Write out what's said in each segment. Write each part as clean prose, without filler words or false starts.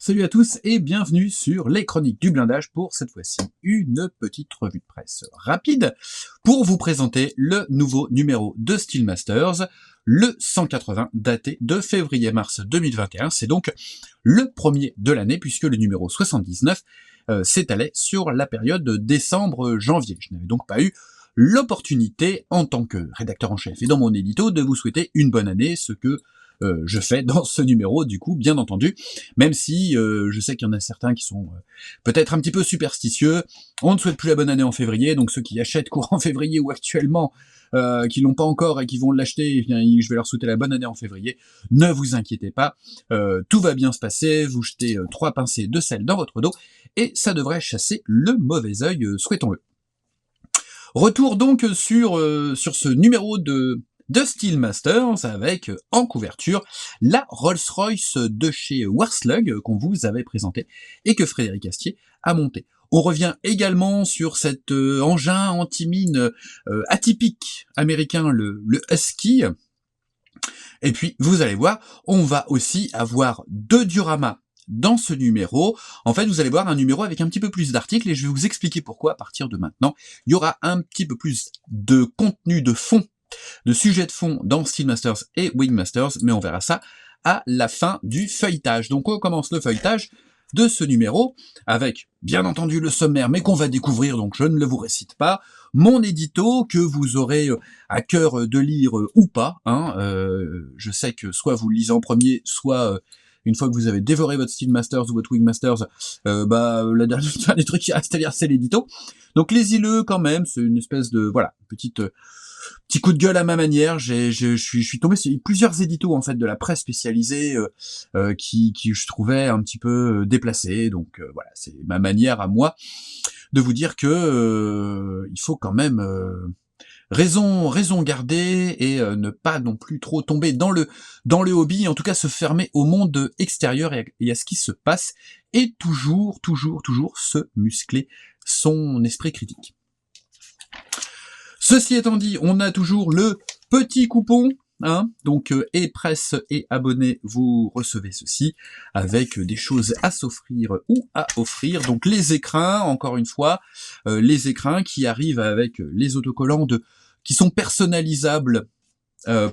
Salut à tous et bienvenue sur les Chroniques du Blindage pour cette fois-ci une petite revue de presse rapide pour vous présenter le nouveau numéro de Steelmasters, le 180 daté de février-mars 2021. C'est donc le premier de l'année puisque le numéro 79 s'étalait sur la période de décembre-janvier. Je n'avais donc pas eu l'opportunité en tant que rédacteur en chef et dans mon édito de vous souhaiter une bonne année, ce que je fais dans ce numéro, du coup, bien entendu, même si je sais qu'il y en a certains qui sont peut-être un petit peu superstitieux. On ne souhaite plus la bonne année en février, donc ceux qui achètent courant février ou actuellement, qui l'ont pas encore et qui vont l'acheter, eh bien, je vais leur souhaiter la bonne année en février. Ne vous inquiétez pas, tout va bien se passer, vous jetez 3 pincées de sel dans votre dos, et ça devrait chasser le mauvais œil, souhaitons-le. Retour donc sur ce numéro de Steelmasters avec en couverture la Rolls-Royce de chez Warslug qu'on vous avait présenté et que Frédéric Astier a monté. On revient également sur cet engin anti-mine atypique américain, le Husky. Et puis vous allez voir, on va aussi avoir 2 dioramas dans ce numéro. En fait, vous allez voir un numéro avec un petit peu plus d'articles et je vais vous expliquer pourquoi à partir de maintenant. Il y aura un petit peu plus de contenu de fond, de sujet de fond dans Steelmasters et Wingmasters, mais on verra ça à la fin du feuilletage. Donc on commence le feuilletage de ce numéro avec, bien entendu, le sommaire, mais qu'on va découvrir, donc je ne le vous récite pas, mon édito que vous aurez à cœur de lire ou pas. Je sais que soit vous le lisez en premier, soit une fois que vous avez dévoré votre Steelmasters ou votre Wingmasters, la dernier truc qui reste à lire, c'est l'édito. Donc lisez-le quand même, c'est une espèce de, voilà, petit coup de gueule à ma manière. Je suis tombé sur plusieurs éditos en fait de la presse spécialisée qui je trouvais un petit peu déplacés. Donc voilà, c'est ma manière à moi de vous dire que il faut quand même raison garder et ne pas non plus trop tomber dans le hobby, en tout cas se fermer au monde extérieur et à ce qui se passe, et toujours se muscler son esprit critique. Ceci étant dit, on a toujours le petit coupon, donc et presse et abonnés, vous recevez ceci avec des choses à s'offrir ou à offrir. Donc les écrins, encore une fois, les écrins qui arrivent avec les autocollants qui sont personnalisables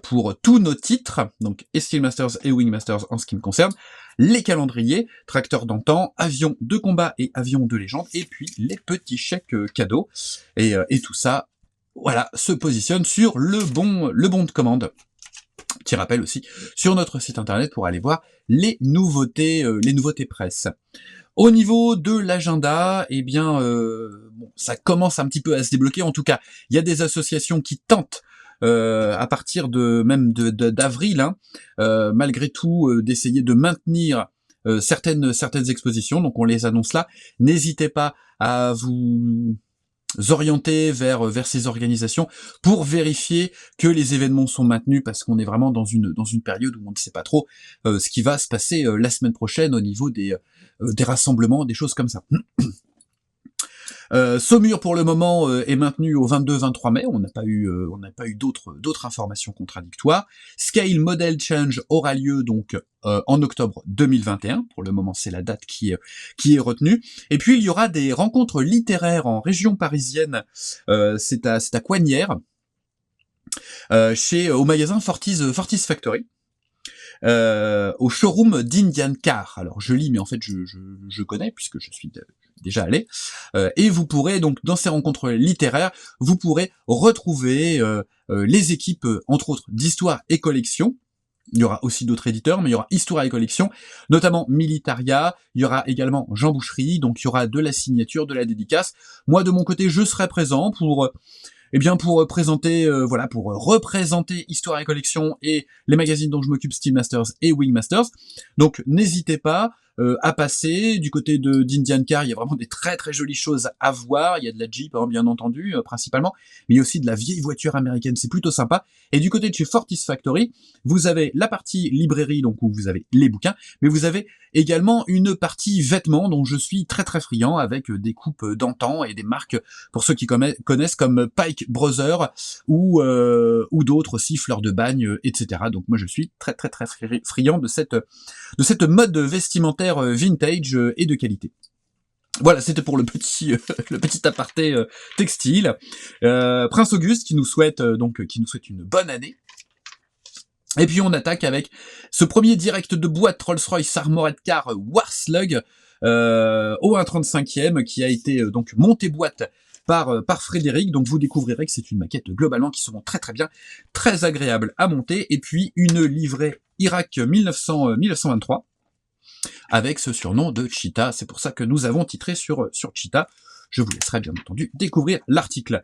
pour tous nos titres, donc et Steelmasters et Wingmasters en ce qui me concerne, les calendriers, tracteurs d'antan, avions de combat et avions de légende, et puis les petits chèques cadeaux, et tout ça, voilà, se positionne sur le bon de commande. Petit rappel aussi sur notre site internet pour aller voir les nouveautés presse. Au niveau de l'agenda, eh bien, ça commence un petit peu à se débloquer. En tout cas, il y a des associations qui tentent à partir d'avril, malgré tout, d'essayer de maintenir certaines expositions. Donc on les annonce là. N'hésitez pas à vous orienter vers ces organisations pour vérifier que les événements sont maintenus, parce qu'on est vraiment dans une période où on ne sait pas trop ce qui va se passer la semaine prochaine au niveau des rassemblements, des choses comme ça. Saumur pour le moment est maintenu au 22-23 mai. On n'a pas eu d'autres informations contradictoires. Scale Model Change aura lieu donc en octobre 2021. Pour le moment, c'est la date qui est retenue. Et puis il y aura des rencontres littéraires en région parisienne. C'est à Coignières, au magasin Fortis Factory. Au showroom d'Indian Car. Alors je lis, mais en fait je connais puisque je suis déjà allé. Et vous pourrez donc dans ces rencontres littéraires, vous pourrez retrouver les équipes entre autres d'Histoire et Collection. Il y aura aussi d'autres éditeurs, mais il y aura Histoire et Collection, notamment Militaria. Il y aura également Jean Boucherie, donc il y aura de la signature, de la dédicace. Moi de mon côté, je serai présent pour présenter, pour représenter Histoire et Collection et les magazines dont je m'occupe, Steelmasters et Wingmasters. Donc n'hésitez pas à passer. Du côté d'Indian Car, il y a vraiment des très jolies choses à voir. Il y a de la Jeep, bien entendu, principalement, mais il y a aussi de la vieille voiture américaine, c'est plutôt sympa. Et du côté de chez Fortis Factory, vous avez la partie librairie, donc où vous avez les bouquins, mais vous avez également une partie vêtements dont je suis très friand, avec des coupes d'antan et des marques, pour ceux qui connaissent, comme Pike Brothers ou d'autres aussi, Fleurs de Bagne, etc. Donc moi je suis très friand de cette mode vestimentaire documentaire vintage et de qualité. Voilà, c'était pour le petit le petit aparté textile. Prince Auguste qui nous souhaite une bonne année. Et puis on attaque avec ce premier direct de boîte Rolls-Royce Armored Car Warslug au 1/35e qui a été donc monté boîte par Frédéric. Donc vous découvrirez que c'est une maquette globalement qui se monte très très bien, très agréable à monter. Et puis une livrée Irak 1923 avec ce surnom de Cheetah. C'est pour ça que nous avons titré sur Cheetah. Je vous laisserai bien entendu découvrir l'article.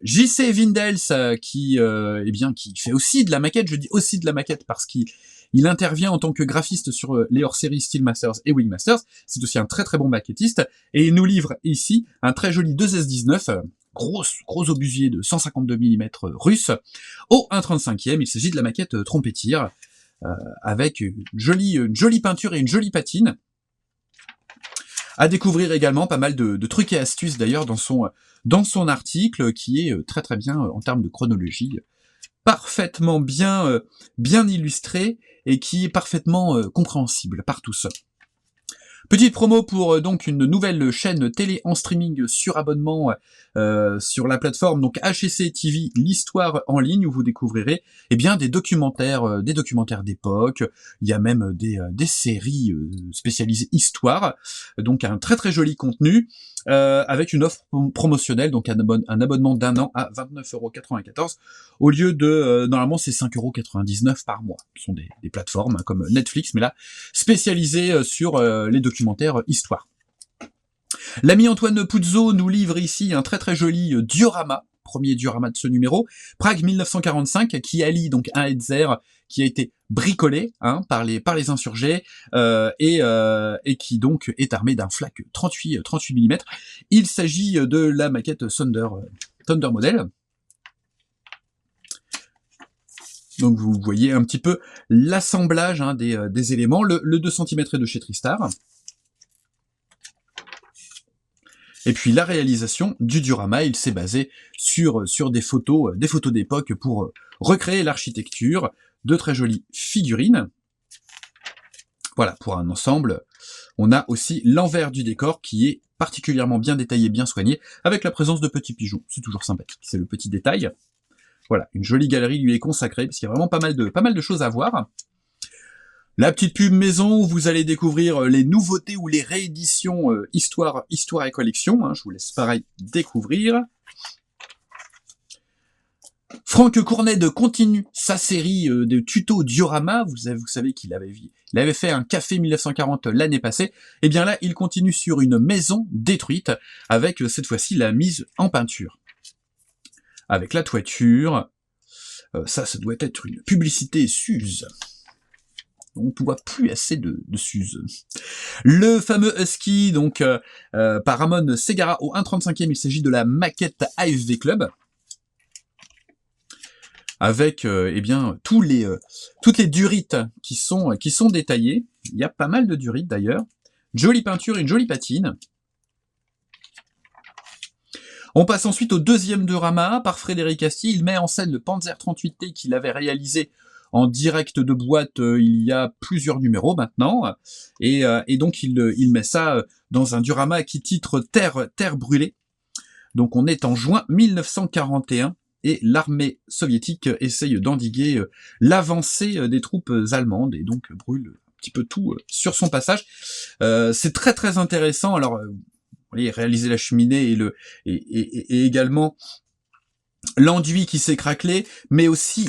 JC Vindels qui fait aussi de la maquette. Je dis aussi de la maquette parce qu'il intervient en tant que graphiste sur les hors-séries Steel Masters et Wingmasters. C'est aussi un très très bon maquettiste et il nous livre ici un très joli 2S19. Gros obusier de 152 mm russe au 1/35e. Il s'agit de la maquette Trompetire avec une jolie peinture et une jolie patine. À découvrir également pas mal de trucs et astuces d'ailleurs dans son article qui est très très bien en termes de chronologie, parfaitement bien illustré et qui est parfaitement compréhensible par tous. Petite promo pour donc une nouvelle chaîne télé en streaming sur abonnement sur la plateforme donc HEC TV, l'histoire en ligne, où vous découvrirez des documentaires d'époque. Il y a même des séries spécialisées histoire, donc un très très joli contenu avec une offre promotionnelle, donc un abonnement d'1 an à 29,94 € au lieu de normalement c'est 5,99 € par mois. Ce sont des plateformes comme Netflix, mais là spécialisées sur les documentaires histoire. L'ami Antoine Puzzo nous livre ici un très très joli diorama, premier diorama de ce numéro, Prague 1945, qui allie donc un Hetzer qui a été bricolé par les insurgés et qui donc est armé d'un flak 38 mm. Il s'agit de la maquette Thunder Model. Donc vous voyez un petit peu l'assemblage des éléments. Le 2 cm est de chez Tristar. Et puis la réalisation du diorama, il s'est basé sur des photos d'époque pour recréer l'architecture, de très jolies figurines. Voilà, pour un ensemble. On a aussi l'envers du décor qui est particulièrement bien détaillé, bien soigné, avec la présence de petits pigeons. C'est toujours sympathique, c'est le petit détail. Voilà, une jolie galerie lui est consacrée, parce qu'il y a vraiment pas mal de choses à voir. La petite pub maison où vous allez découvrir les nouveautés ou les rééditions histoire et collection. Je vous laisse pareil découvrir. Franck Courned continue sa série de tutos diorama. Vous savez qu'il avait fait un café 1940 l'année passée. Et bien là, il continue sur une maison détruite avec cette fois-ci la mise en peinture. Avec la toiture. Ça doit être une publicité Suze. On ne voit plus assez de Suze. Le fameux Husky, donc par Ramon Segara au 1/35e, il s'agit de la maquette AFV Club. Avec toutes les durites qui sont détaillées. Il y a pas mal de durites d'ailleurs. Jolie peinture et une jolie patine. On passe ensuite au deuxième diorama par Frédéric Astier. Il met en scène le Panzer 38T qu'il avait réalisé en direct de boîte il y a plusieurs numéros maintenant. Et donc il met ça dans un diorama qui titre Terre brûlée. Donc on est en juin 1941 et l'armée soviétique essaye d'endiguer l'avancée des troupes allemandes et donc brûle un petit peu tout sur son passage. C'est très très intéressant. Alors vous voyez, réaliser la cheminée et également l'enduit qui s'est craquelé, mais aussi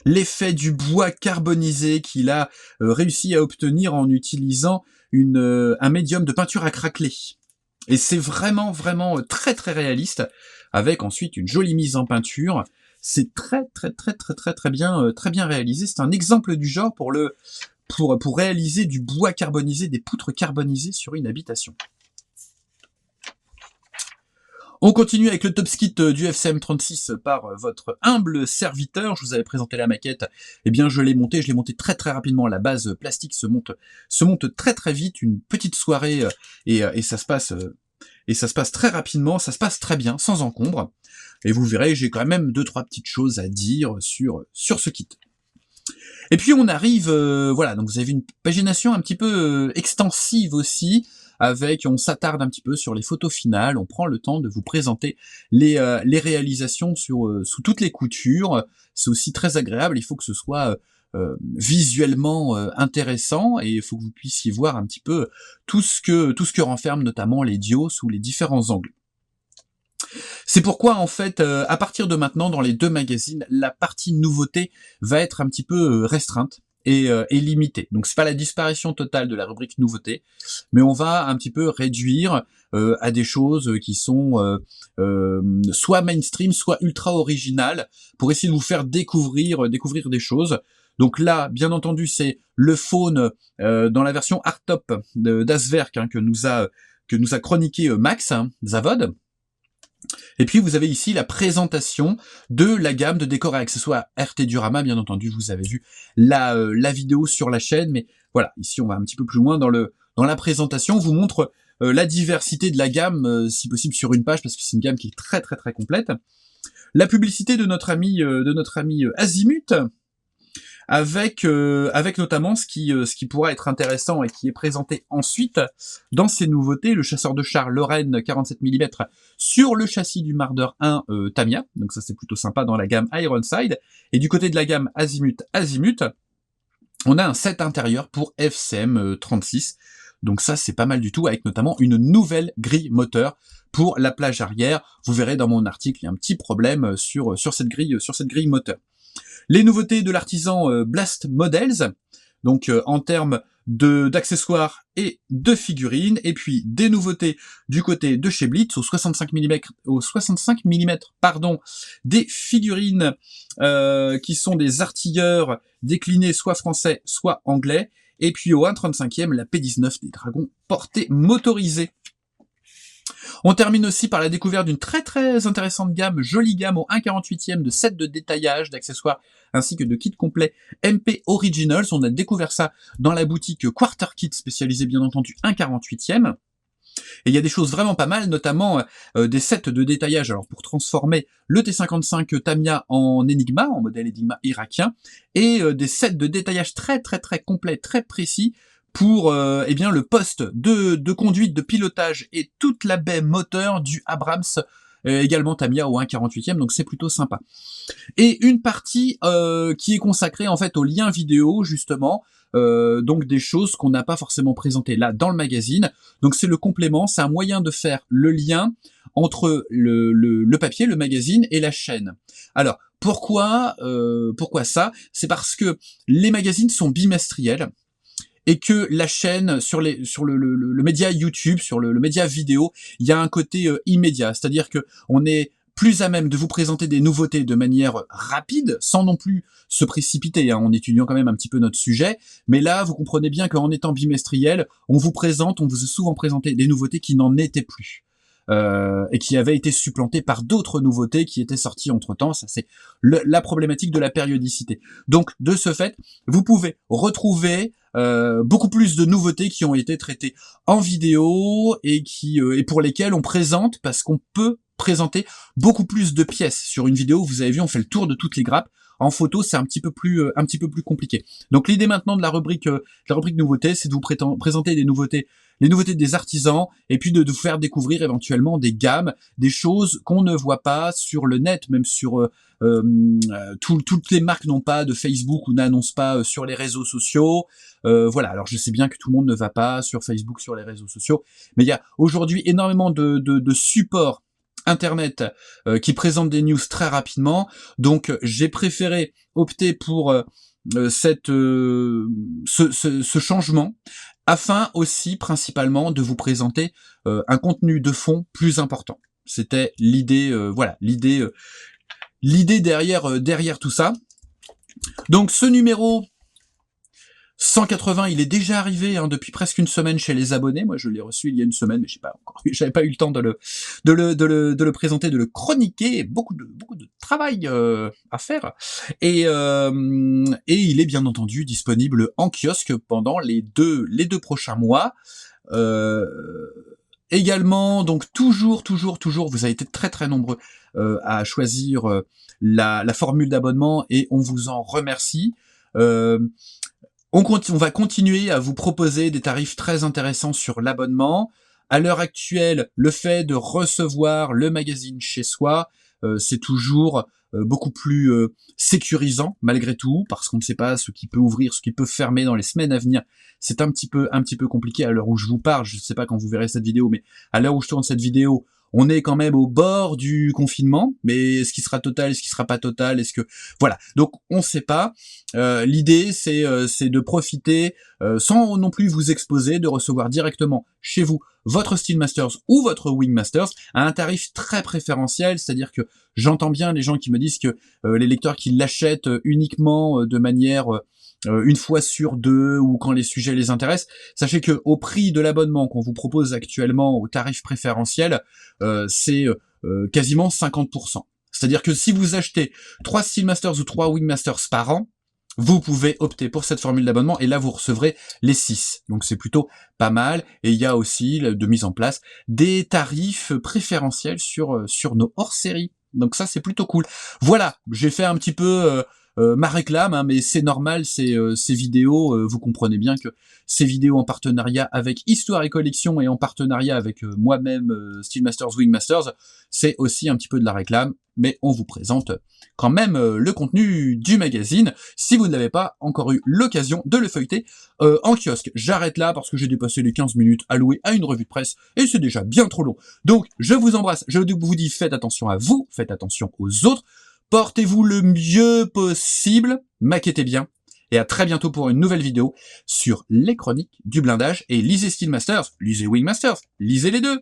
l'effet du bois carbonisé qu'il a réussi à obtenir en utilisant un médium de peinture à craqueler. Et c'est vraiment vraiment très très réaliste, avec ensuite une jolie mise en peinture. C'est très bien réalisé. C'est un exemple du genre pour réaliser du bois carbonisé, des poutres carbonisées sur une habitation. On continue avec le top skit du FCM36 par votre humble serviteur. Je vous avais présenté la maquette. Eh bien, je l'ai monté très très rapidement. La base plastique se monte très très vite. Une petite soirée et ça se passe très rapidement. Ça se passe très bien, sans encombre. Et vous verrez, j'ai quand même 2-3 petites choses à dire sur ce kit. Et puis on arrive, voilà, donc vous avez une pagination un petit peu extensive aussi, avec, on s'attarde un petit peu sur les photos finales, on prend le temps de vous présenter les réalisations sous toutes les coutures. C'est aussi très agréable, il faut que ce soit visuellement intéressant, et il faut que vous puissiez voir un petit peu tout ce que renferment notamment les dios sous les différents angles. C'est pourquoi en fait, à partir de maintenant, dans les deux magazines, la partie nouveauté va être un petit peu restreinte et limitée. Donc c'est pas la disparition totale de la rubrique nouveauté, mais on va un petit peu réduire à des choses qui sont soit mainstream, soit ultra originales, pour essayer de vous faire découvrir des choses. Donc là, bien entendu, c'est le faune dans la version hardtop d'Aswerk, hein, que nous a chroniqué Max, hein, Zavod. Et puis vous avez ici la présentation de la gamme de décors et accessoires RT Diorama. Bien entendu, vous avez vu la vidéo sur la chaîne, mais voilà, ici on va un petit peu plus loin dans la présentation. On vous montre la diversité de la gamme, si possible sur une page, parce que c'est une gamme qui est très très très complète. La publicité de notre ami Azimut, avec notamment ce qui pourra être intéressant et qui est présenté ensuite dans ces nouveautés, le chasseur de chars Lorraine 47 mm sur le châssis du Marder 1 Tamiya, donc ça c'est plutôt sympa dans la gamme Ironside, et du côté de la gamme Azimut, on a un set intérieur pour FCM 36, donc ça c'est pas mal du tout, avec notamment une nouvelle grille moteur pour la plage arrière. Vous verrez dans mon article, il y a un petit problème sur cette grille moteur. Les nouveautés de l'artisan Blast Models, donc en termes d'accessoires et de figurines, et puis des nouveautés du côté de chez Blitz au 65 mm, des figurines qui sont des artilleurs déclinés soit français soit anglais, et puis au 1/35e la P19 des dragons portés motorisés. On termine aussi par la découverte d'une très très intéressante gamme, jolie gamme au 1/48e de sets de détaillage, d'accessoires ainsi que de kits complets MP Originals. On a découvert ça dans la boutique Quarter Kit spécialisée bien entendu 1/48e. Et il y a des choses vraiment pas mal, notamment des sets de détaillage, alors pour transformer le T55 Tamiya en Enigma, en modèle Enigma irakien, et des sets de détaillage très très très complets, très précis, pour eh bien le poste de conduite, de pilotage et toute la baie moteur du Abrams, également Tamiya au 1/48e, donc c'est plutôt sympa. Et une partie qui est consacrée en fait aux liens vidéo, justement, donc des choses qu'on n'a pas forcément présentées là dans le magazine. Donc c'est le complément, c'est un moyen de faire le lien entre le papier, le magazine et la chaîne. Alors pourquoi ça? C'est parce que les magazines sont bimestriels, et que la chaîne, sur le média YouTube, sur le média vidéo, il y a un côté immédiat, c'est-à-dire que on est plus à même de vous présenter des nouveautés de manière rapide, sans non plus se précipiter, hein, en étudiant quand même un petit peu notre sujet, mais là, vous comprenez bien qu'en étant bimestriel, on vous a souvent présenté des nouveautés qui n'en étaient plus. Et qui avaient été supplantées par d'autres nouveautés qui étaient sorties entre-temps. Ça, c'est la problématique de la périodicité. Donc, de ce fait, vous pouvez retrouver beaucoup plus de nouveautés qui ont été traitées en vidéo et pour lesquelles on présente, parce qu'on peut présenter beaucoup plus de pièces. Sur une vidéo, vous avez vu, on fait le tour de toutes les grappes. En photo, c'est un petit peu plus compliqué. Donc l'idée maintenant de la rubrique nouveautés, c'est de vous présenter les nouveautés des artisans, et puis de vous faire découvrir éventuellement des gammes, des choses qu'on ne voit pas sur le net, même sur toutes les marques n'ont pas de Facebook ou n'annoncent pas sur les réseaux sociaux. Voilà, alors je sais bien que tout le monde ne va pas sur Facebook, sur les réseaux sociaux, mais il y a aujourd'hui énormément de supports Internet qui présentent des news très rapidement, donc j'ai préféré opter pour ce changement, afin aussi principalement de vous présenter un contenu de fond plus important. C'était l'idée, l'idée derrière tout ça. Donc ce numéro 180, il est déjà arrivé depuis presque une semaine chez les abonnés. Moi, je l'ai reçu il y a une semaine, mais j'avais pas eu le temps de le présenter, de le chroniquer. Beaucoup de travail à faire. Et il est bien entendu disponible en kiosque pendant les deux prochains mois. Également, donc toujours, vous avez été très très nombreux à choisir la formule d'abonnement, et on vous en remercie. On va continuer à vous proposer des tarifs très intéressants sur l'abonnement. À l'heure actuelle, le fait de recevoir le magazine chez soi, c'est toujours beaucoup plus sécurisant malgré tout, parce qu'on ne sait pas ce qui peut ouvrir, ce qui peut fermer dans les semaines à venir. C'est un petit peu compliqué à l'heure où je vous parle. Je ne sais pas quand vous verrez cette vidéo, mais à l'heure où je tourne cette vidéo, on est quand même au bord du confinement, mais est-ce qu'il sera total, est-ce qu'il sera pas total, est-ce que... Voilà, donc on ne sait pas. L'idée, c'est de profiter, sans non plus vous exposer, de recevoir directement chez vous votre SteelMasters ou votre WingMasters à un tarif très préférentiel, c'est-à-dire que j'entends bien les gens qui me disent que les lecteurs qui l'achètent uniquement de manière... une fois sur deux ou quand les sujets les intéressent. Sachez que au prix de l'abonnement qu'on vous propose actuellement au tarif préférentiel, c'est quasiment 50%. C'est-à-dire que si vous achetez 3 SteelMasters ou 3 WingMasters par an, vous pouvez opter pour cette formule d'abonnement et là vous recevrez les 6. Donc c'est plutôt pas mal. Et il y a aussi de mise en place des tarifs préférentiels sur nos hors-séries. Donc ça c'est plutôt cool. Voilà, j'ai fait un petit peu ma réclame, hein, mais c'est normal, ces vidéos, vous comprenez bien que ces vidéos en partenariat avec Histoire et Collection et en partenariat avec moi-même, SteelMasters, WingMasters, c'est aussi un petit peu de la réclame, mais on vous présente quand même le contenu du magazine, si vous n'avez pas encore eu l'occasion de le feuilleter en kiosque. J'arrête là parce que j'ai dépassé les 15 minutes allouées à une revue de presse, et c'est déjà bien trop long. Donc, je vous embrasse, je vous dis faites attention à vous, faites attention aux autres, portez-vous le mieux possible, maquettez bien, et à très bientôt pour une nouvelle vidéo sur les chroniques du blindage, et lisez SteelMasters, lisez WingMasters, lisez les deux.